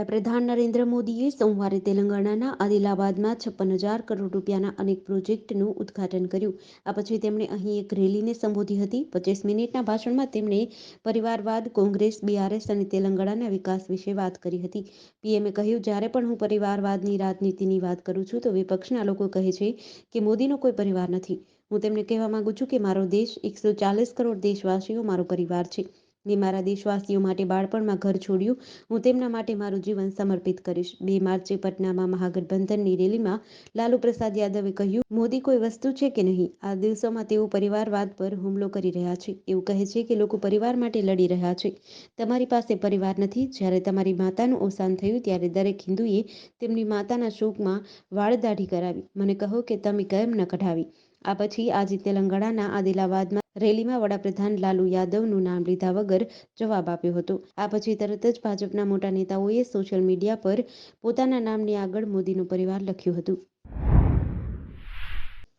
વડાપ્રધાન નરેન્દ્ર મોદીએ સોમવારે તેલંગાણાના આદિલાબાદમાં 56,000 કરોડ રૂપિયાના અનેક પ્રોજેક્ટનું ઉદ્ઘાટન કર્યું. આ પછી તેમણે અહીં એક રેલીને સંબોધી હતી. 25 મિનિટના ભાષણમાં તેમણે પરિવારવાદ, કોંગ્રેસ, બીઆરએસ અને તેલંગાણાના વિકાસ વિશે વાત કરી હતી. પીએમએ કહ્યું, જ્યારે પણ હું પરિવારવાદની રાજનીતિની વાત કરું છું તો વિપક્ષના લોકો કહે છે કે મોદીનો કોઈ પરિવાર નથી. હું તેમને કહેવા માંગુ છું કે મારો દેશ 140 કરોડ દેશવાસીઓ મારો પરિવાર છે. મેં મારા દેશવાસીઓ માટે બાળપણમાં ઘર છોડ્યું. હું તેમના માટે મારું જીવન સમર્પિત કરીશ. 2 માર્ચે પટનામાં મહાગઠબંધનની રેલીમાં લાલુ પ્રસાદ યાદવે કહ્યું, મોદી કોઈ વસ્તુ છે કે નહીં? આ દિવસોમાં તેઓ પરિવારવાદ પર હુમલો કરી રહ્યા છે. એવું કહે છે કે લોકો પરિવાર માટે લડી રહ્યા છે. તમારી પાસે પરિવાર નથી. જ્યારે તમારી માતાનું અવસાન થયું ત્યારે દરેક હિન્દુએ તેમની માતાના શોકમાં વાળદાઢી કરાવી. મને કહો કે તમે કેમ ન કઢાવી? આ પછી આજે તેલંગાણાના આદિલાબાદમાં રેલીમાં વડાપ્રધાન લાલુ યાદવનું નામ લીધા વગર જવાબ આપ્યો હતો. આ પછી તરત જ ભાજપના મોટા નેતાઓએ સોશિયલ મીડિયા પર પોતાના નામની આગળ મોદીનો પરિવાર લખ્યું હતું.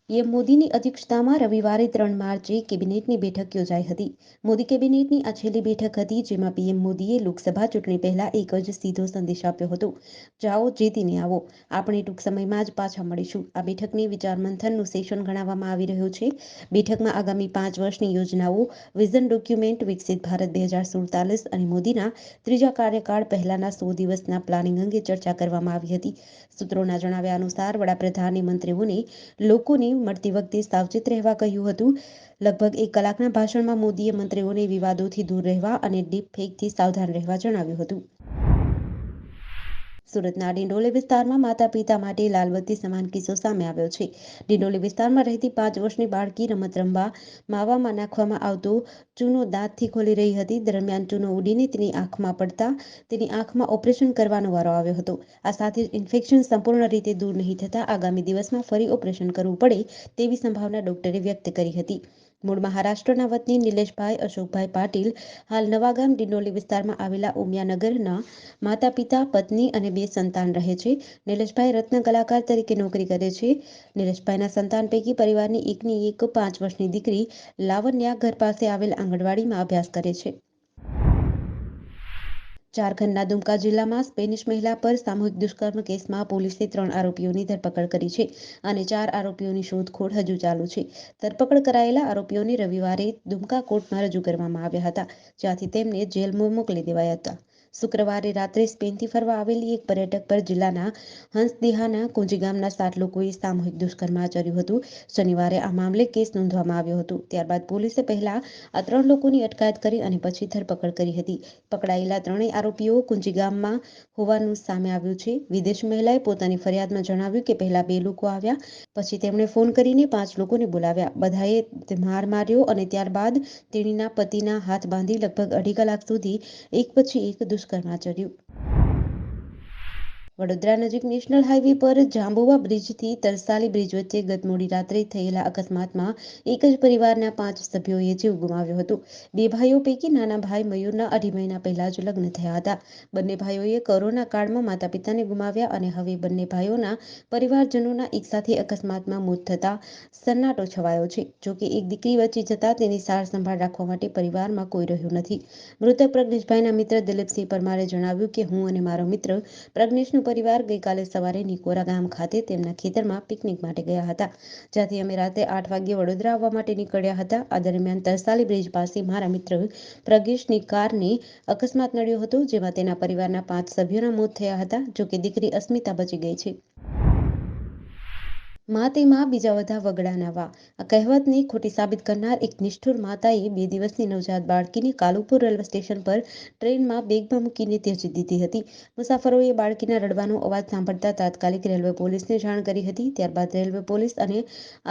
પીએમ મોદીની અધ્યક્ષતામાં રવિવારે 3 માર્ચે કેબિનેટની બેઠક યોજાઈ હતી. મોદી કેબિનેટની આ છેલ્લી બેઠક હતી જેમાં પીએમ મોદીએ લોકસભા ચૂંટણી પહેલા એક જ સીધો સંદેશ આપ્યો હતો: જાઓ, જીતીને આવો. આપણે ટૂંક સમયમાં જ પાછા મળીશું. આ બેઠકને વિચાર મંથનનું સેશન ગણાવવામાં આવી રહ્યું છે. બેઠકમાં આગામી 5 વર્ષની યોજનાઓ, વિઝન ડોક્યુમેન્ટ, વિકસિત ભારત 2047 અને મોદીના ત્રીજા કાર્યકાળ પહેલાના 100 દિવસના પ્લાનિંગ અંગે ચર્ચા કરવામાં આવી હતી. સૂત્રોના જણાવ્યા અનુસાર વડાપ્રધાને મંત્રીઓને લોકોને મળતી વખતે સાવચેત રહેવા કહ્યું હતું. લગભગ 1 કલાકના ભાષણમાં મોદીએ મંત્રીઓને વિવાદોથી દૂર રહેવા અને ડીપફેકથી સાવધાન રહેવા જણાવ્યું હતું. સુરતના ડિંડોલી વિસ્તારમાં માતા-પિતા માટે લાલબત્તી સમાન કિસ્સો સામે આવ્યો છે. ડિંડોલી વિસ્તારમાં રહેતી 5 વર્ષની બાળકી રમત રમવા માવામાં નાખવામાં આવતો ચૂનો દાંતથી ખોલી રહી હતી. દરમિયાન ચૂનો ઉડીને તેની આંખમાં પડતા તેની આંખમાં ઓપરેશન કરવાનો વારો આવ્યો હતો. આ સાથે જ ઇન્ફેક્શન સંપૂર્ણ રીતે દૂર નહીં થતાં આગામી દિવસમાં ફરી ઓપરેશન કરવું પડે તેવી સંભાવના ડોક્ટરે વ્યક્ત કરી હતી. મૂળ મહારાષ્ટ્રના વતની નિલેશભાઈ અશોકભાઈ પાટીલ હાલ નવાગામ ડિંડોલી વિસ્તારમાં આવેલા ઉમિયાનગરના માતા-પિતા, પત્ની અને 2 સંતાન રહે છે. નિલેશભાઈ રત્ન કલાકાર તરીકે નોકરી કરે છે. નિલેશભાઈના સંતાન પૈકી પરિવારની એકની એક 5 વર્ષની દીકરી લાવણ્યા ઘર પાસે આવેલ આંગણવાડીમાં અભ્યાસ કરે છે. ઝારખંડના દુમકા જિલ્લામાં સ્પેનિશ મહિલા પર સામૂહિક દુષ્કર્મ કેસમાં પોલીસે 3 આરોપીઓની ધરપકડ કરી છે અને 4 આરોપીઓની શોધખોળ હજુ ચાલુ છે. ધરપકડ કરાયેલા આરોપીઓને રવિવારે દુમકા કોર્ટમાં રજૂ કરવામાં આવ્યા હતા, જ્યાંથી તેમને જેલમાં મોકલી દેવાયા હતા. શુક્રવારે રાત્રે સ્પેનથી ફરવા આવેલી એક પર્યટક પર જિલ્લાના હંસદિહાના કુંજી ગામના 7 લોકોએ સામૂહિક દુષ્કર્મ આચર્યું હતું. શનિવારે આ મામલે કેસ નોંધવામાં આવ્યો હતો. ત્યારબાદ પોલીસે પહેલા આ 3 લોકોની અટકાયત કરી અને પછી ધરપકડ કરી હતી. પકડાયેલા 3 આરોપીઓ કુંજી ગામમાં હોવાનું સામે આવ્યું છે. વિદેશી મહિલાએ પોતાની ફરિયાદમાં જણાવ્યું કે પહેલા 2 લોકો આવ્યા, પછી તેમણે ફોન કરીને 5 લોકોને બોલાવ્યા. બધાએ માર માર્યો અને ત્યારબાદ તેણીના પતિના હાથ બાંધી લગભગ 2.5 કલાક સુધી એક પછી એક દુષ્કર્મ આચર્યું. વડોદરા નજીક નેશનલ હાઈવે પર જાંબુવા બ્રિજથી તરસાલી બ્રિજ વચ્ચે ગત મોડી રાત્રે થયેલા અકસ્માતમાં એક જ પરિવારના 5 સભ્યોએ જીવ ગુમાવ્યો હતો. 2 ભાઈઓ પૈકી નાના ભાઈ મયુરના 2.5 મહિના પહેલા જ લગ્ન થયા હતા. બંને ભાઈઓએ કોરોના કાળમાં માતા-પિતાને ગુમાવ્યા અને હવે બંને ભાઈઓના પરિવારજનોના એકસાથે અકસ્માતમાં મોત થતાં સન્નાટો છવાયો છે. જોકે એક દીકરી બચી જતાં તેની સાર સંભાળ રાખવા માટે પરિવારમાં કોઈ રહ્યું નથી. મૃતક પ્રજ્ઞેશભાઈના મિત્ર દિલીપસિંહ પરમારે જણાવ્યું કે હું અને મારો મિત્ર પ્રજ્ઞેશનો પરિવાર ગઈકાલે સવારે નિકોરા ગામ ખાતે તેમના ખેતરમાં પિકનિક માટે ગયા હતા, જ્યાંથી અમે રાત્રે 8 વાગ્યે વડોદરા આવવા માટે નીકળ્યા હતા. આ દરમિયાન તરસાલી બ્રિજ પાસે મારા મિત્ર પ્રજ્ઞેશની કારને અકસ્માત નડ્યો હતો, જેમાં તેના પરિવારના 5 સભ્યોના મોત થયા હતા. જોકે દીકરી અસ્મિતા બચી ગઈ છે. મા તે મા, બીજા બધા વગડાના વા. આ કહેવતને ખોટી સાબિત કરનાર એક નિષ્ઠુર માતાએ 2 દિવસની નવજાત બાળકીને કાલુપુર રેલવે સ્ટેશન પર ટ્રેનમાં બેગમાં મૂકીને ત્યજી દીધી હતી. મુસાફરોએ બાળકીના રડવાનો અવાજ સાંભળતા તાત્કાલિક રેલવે પોલીસને જાણ કરી હતી. ત્યારબાદ રેલવે પોલીસ અને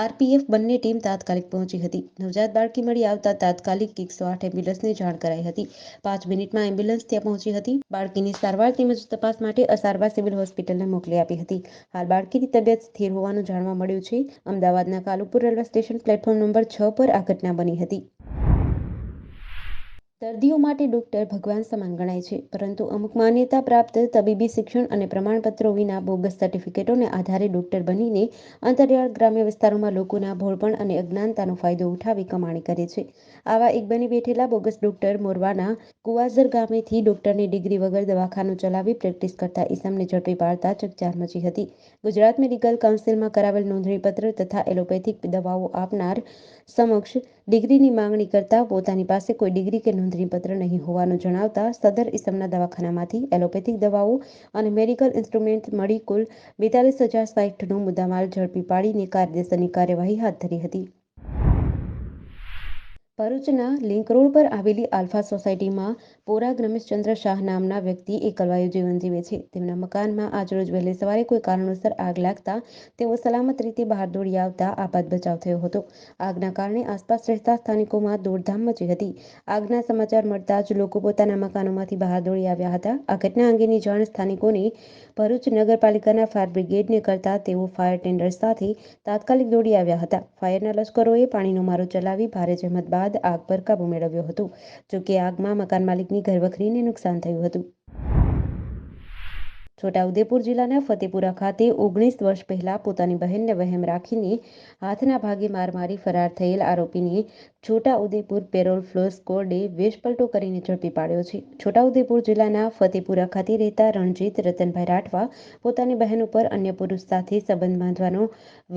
આરપીએફ બંને ટીમ તાત્કાલિક પહોંચી હતી. નવજાત બાળકી મળી આવતા તાત્કાલિક 108 એમ્બ્યુલન્સને જાણ કરાઈ હતી. 5 મિનિટમાં એમ્બ્યુલન્સ ત્યાં પહોંચી હતી. બાળકીની સારવાર તેમજ તપાસ માટે અસારવા સિવિલ હોસ્પિટલને મોકલી આપી હતી. હાલ બાળકીની તબિયત સ્થિર હોવાનું જાણવા મળ્યું છે. અમદાવાદના Kalupur railway station platform number 6 પર આ ઘટના બની હતી. દર્દીઓ માટે ડોક્ટર ભગવાન સમાન ગણાય છે, પરંતુ અમુક માન્યતા પ્રાપ્ત તબીબી શિક્ષણ અને પ્રમાણપત્રો વિના બોગસ સર્ટિફિકેટોને આધારે ડોક્ટર બનીને અંતરિયાળ ગ્રામ્ય વિસ્તારોમાં લોકોના ભોળપણ અને અજ્ઞાનતાનો ફાયદો ઉઠાવી કમાણી કરે છે. આવા એક બની બેઠેલા બોગસ ડોક્ટર મોરવાના કુવાઝર ગામેથી ડોક્ટરની ડિગ્રી વગર દવાખાનું ચલાવી પ્રેક્ટિસ કરતા ઈસમને ઝડપી પાડતા ચકચાર મચી હતી. ગુજરાત મેડિકલ કાઉન્સિલમાં કરાવેલ નોંધણીપત્ર તથા એલોપેથિક દવાઓ આપનાર સમક્ષ ડિગ્રીની માંગણી કરતા પોતાની પાસે કોઈ ડિગ્રી કે નોંધણીપત્ર નહીં હોવાનું જણાવતા સદર ઈસમના દવાખાનામાંથી એલોપેથિક દવાઓ અને મેડિકલ ઇન્સ્ટ્રુમેન્ટ મળી કુલ 42,060નો મુદ્દામાલ ઝડપી પાડીને કાયદેસરની કાર્યવાહી હાથ ધરી હતી. ભરૂચના લિંક રોડ પર આવેલી આલ્ફા સોસાયટીમાં પોરાગ રમેશચંદ્ર શાહ નામના વ્યક્તિ એકલવાયુ જીવન જીવે છે. તેમના મકાનમાં આજરોજ વહેલી સવારે કોઈ કારણોસર આગ લાગતા તેઓ સલામત રીતે બહાર દોડી આવતા આપાત બચાવ થયો હતો. આગના કારણે આસપાસ રહેતા સ્થાનિકોમાં દોડધામ મચી હતી. આગના સમાચાર મળતા જ લોકો પોતાના મકાનોમાંથી બહાર દોડી આવ્યા હતા. આ ઘટના અંગેની જાણ સ્થાનિકોને ભરૂચ નગરપાલિકાના ફાયર બ્રિગેડને કરતા તેઓ ફાયર ટેન્ડર સાથે તાત્કાલિક દોડી આવ્યા હતા. ફાયરના લશ્કરોએ પાણીનો મારો ચલાવી ભારે જહેમત બાદ આગ પર કાબૂ મેળવ્યો હતો. જોકે આગમાં મકાન માલિકની ઘરવખરીને નુકસાન થયું હતું. છોટાઉદેપુર જિલ્લાના ફતેપુરા ખાતે 19 વર્ષ પહેલા પોતાની બહેનને વહેમ રાખીને હાથના ભાગે માર મારી ફરાર થયેલ આરોપીને છોટાઉદેપુર પેરોલ ફ્લો સ્કોડે વેશપલટો કરીને ઝડપી પાડ્યો છે. છોટાઉદેપુર જિલ્લાના ફતેપુરા ખાતે રહેતા રણજીત રતનભાઈ રાઠવા પોતાની બહેન ઉપર અન્ય પુરુષ સાથે સંબંધ બાંધવાનો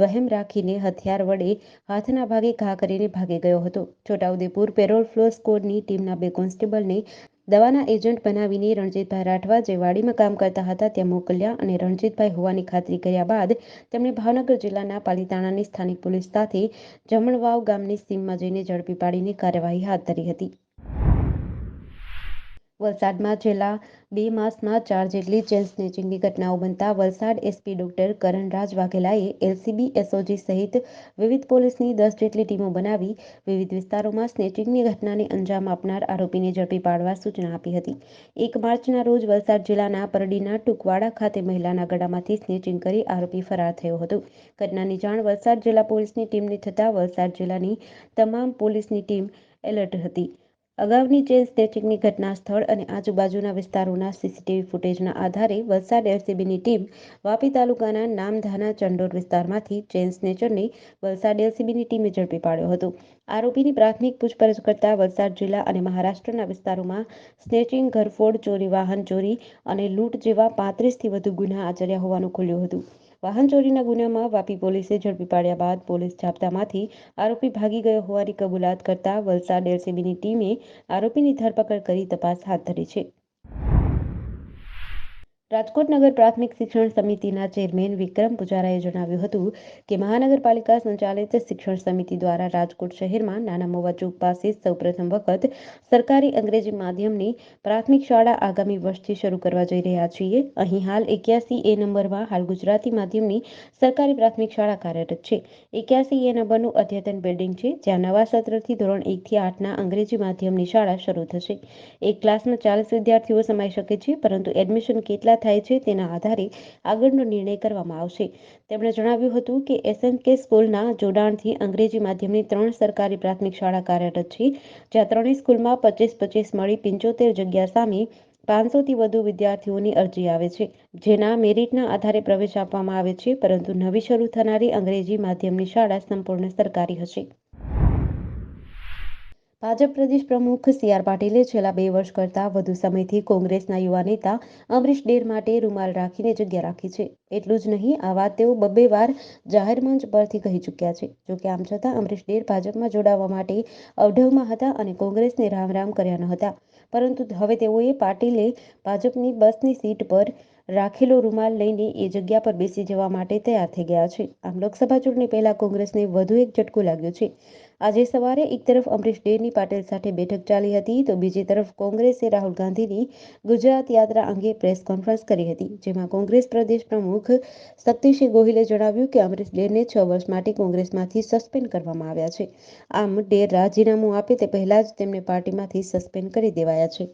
વહેમ રાખીને હથિયાર વડે હાથના ભાગે ઘા કરીને ભાગી ગયો હતો. છોટાઉદેપુર પેરોલ ફ્લો સ્કોડની ટીમના 2 કોન્સ્ટેબલને દવાના એજન્ટ બનાવીને રણજીતભાઈ રાઠવા જે વાડીમાં કામ કરતા હતા ત્યાં મોકલ્યા અને રણજીતભાઈ હોવાની ખાતરી કર્યા બાદ તેમણે ભાવનગર જિલ્લાના પાલિતાણાની સ્થાનિક પોલીસ સાથે જમણવાવ ગામની સીમમાં જઈને ઝડપી પાડીને કાર્યવાહી હાથ ધરી હતી. વલસાડમાં છેલ્લા 2 માસમાં 4 જેટલી ચેઇન સ્નેચિંગની ઘટનાઓ બનતા વલસાડ એસપી ડોક્ટર કરણરાજ વાઘેલાએ એલસીબી, એસઓજી સહિત વિવિધ પોલીસની 10 જેટલી ટીમો બનાવી વિવિધ વિસ્તારોમાં સ્નેચિંગની ઘટનાને અંજામ આપનાર આરોપીને ઝડપી પાડવા સૂચના આપી હતી. 1 માર્ચના રોજ વલસાડ જિલ્લાના પરડીના ટુકવાડા ખાતે મહિલાના ગળામાંથી સ્નેચિંગ કરી આરોપી ફરાર થયો હતો. ઘટનાની જાણ વલસાડ જિલ્લા પોલીસની ટીમને થતાં વલસાડ જિલ્લાની તમામ પોલીસની ટીમ એલર્ટ હતી. અગાઉની ચેઇન સ્નેચિંગની ઘટના સ્થળ અને આજુબાજુના વિસ્તારોના સીસીટીવી ફૂટેજના આધારે વલસાડ એલસીબીની ટીમ વાપી તાલુકાના નામધાના ચંડોર વિસ્તારમાંથી ચેઇન સ્નેચરને વલસાડ એલસીબીની ટીમે ઝડપી પાડ્યો હતો. આરોપીની પ્રાથમિક પૂછપરછ કરતા વલસાડ જિલ્લા અને મહારાષ્ટ્રના વિસ્તારોમાં સ્નેચિંગ, ઘરફોડ, ચોરી, વાહન ચોરી અને લૂંટ જેવા 35થી વધુ ગુના આચર્યા હોવાનું ખુલ્યું હતું. વાહન ચોરીના ગુનામાં વાપી પોલીસે ઝડપી પાડ્યા બાદ પોલીસ જાપ્તામાંથી આરોપી ભાગી ગયો હોવાની કબૂલાત કરતા વલસાડ એલસીબીની ટીમે આરોપીની ધરપકડ કરી તપાસ હાથ ધરી છે. રાજકોટ નગર પ્રાથમિક શિક્ષણ સમિતિના ચેરમેન વિક્રમ પુજારાએ જણાવ્યું હતું કે મહાનગરપાલિકા સંચાલિત શિક્ષણ સમિતિ દ્વારા રાજકોટ શહેરમાં નાના મવા ચોક પાસે સૌપ્રથમ વખત સરકારી અંગ્રેજી માધ્યમની પ્રાથમિક શાળા આગામી વર્ષથી શરૂ કરવા જઈ રહ્યા છીએ. અહીં હાલ 81A નંબરમાં હાલ ગુજરાતી માધ્યમની સરકારી પ્રાથમિક શાળા કાર્યરત છે. 81A નંબરનું અદ્યતન બિલ્ડિંગ છે, જ્યાં નવા સત્રથી ધોરણ 1 થી 8ના અંગ્રેજી માધ્યમની શાળા શરૂ થશે. એક ક્લાસમાં 40 વિદ્યાર્થીઓ સમાઈ શકે છે, પરંતુ એડમિશન કેટલા થાય છે તેના આધારે આગળનો નિર્ણય કરવામાં આવશે. તેમણે જણાવ્યું હતું કે એસએનકે સ્કૂલના જોડાણથી અંગ્રેજી માધ્યમની 3 સરકારી પ્રાથમિક શાળા કાર્યરત છે, જ્યાં ત્રણેય સ્કૂલમાં 25-25 મળી 75 જગ્યા સામે 500થી વધુ વિદ્યાર્થીઓની અરજી આવે છે, જેના મેરિટના આધારે પ્રવેશ આપવામાં આવે છે, પરંતુ નવી શરૂ થનારી અંગ્રેજી માધ્યમની શાળા સંપૂર્ણ સરકારી હશે. ભાજપ પ્રદેશ પ્રમુખ સી.આર. પાટીલે છેલ્લા 2 વર્ષ કરતાં વધુ સમયથી કોંગ્રેસના યુવા નેતા અમરીશ ડેર માટે રૂમાલ રાખીને જગ્યા રાખી છે. એટલું જ નહીં, આ વાત તેઓ 2 વાર જાહેર મંચ પરથી કહી ચૂક્યા છે. જોકે આમ છતાં અમરીશ ડેર ભાજપમાં જોડાવા માટે અવઢવમાં હતા અને કોંગ્રેસને રામ કર્યા ન હતા, પરંતુ હવે તેઓએ પાટીલે ભાજપની બસની સીટ પર રાખેલો રૂમાલ લઈને એ જગ્યા પર બેસી જવા માટે તૈયાર થઈ ગયા છે. આમ લોકસભા ચૂંટણી પહેલા કોંગ્રેસને વધુ એક ઝટકો લાગ્યો છે. આજે સવારે એક તરફ અમરીશ ડેરની પાટીલ સાથે બેઠક ચાલી હતી, તો બીજી તરફ કોંગ્રેસે રાહુલ ગાંધીની ગુજરાત યાત્રા અંગે પ્રેસ કોન્ફરન્સ કરી હતી, જેમાં કોંગ્રેસ પ્રદેશ પ્રમુખ શક્તિસિંહ ગોહિલે જણાવ્યું કે અમરીશ ડેરને 6 વર્ષ માટે કોંગ્રેસમાંથી સસ્પેન્ડ કરવામાં આવ્યા છે. આમ ડેર રાજીનામું આપે તે પહેલા જ તેમને પાર્ટીમાંથી સસ્પેન્ડ કરી દેવાયા છે.